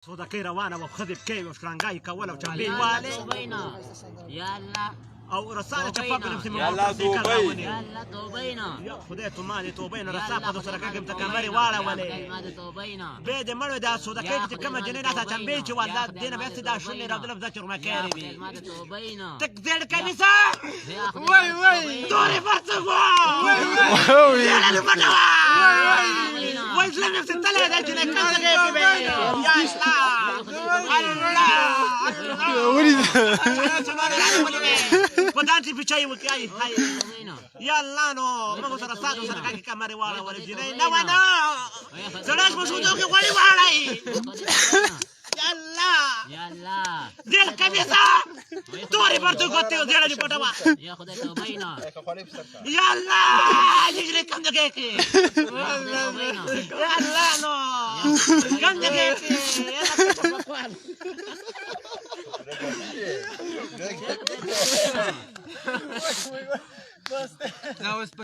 صودا كي روانه وخذ بكي وشرانجاي كولا وشامبي والي يلا او رسالة شفاف في يلا دوبي يلا توبينا يا خديتو مالي توبينا رسالة دو سرقاك متكامري والا ولي توبينا بيد مرو دا صودا كي تكما جنينة شامبيتي ولا دينا بس دا شوني راو دلف ذاكر مكاري بي توبينا تكذل كنيسة وي وي دوري فرسقوا وي يلا نفتوا ويسلم نفس التلاتة دا جنينة كاسا كيكي بي يا إسلام Potanti pichai mukai hai. Yalla no, mago sarasado sarakaki kamari wala wala jinai. Na wana. Saras musudo ke wali wala. Yalla. يلا Del kabisa. Tori partu kote udela di patawa. يا خدي توبينا Yalla. Jigre kam de keke. Yalla no. Kam de keke. Yalla kachapakwal. That was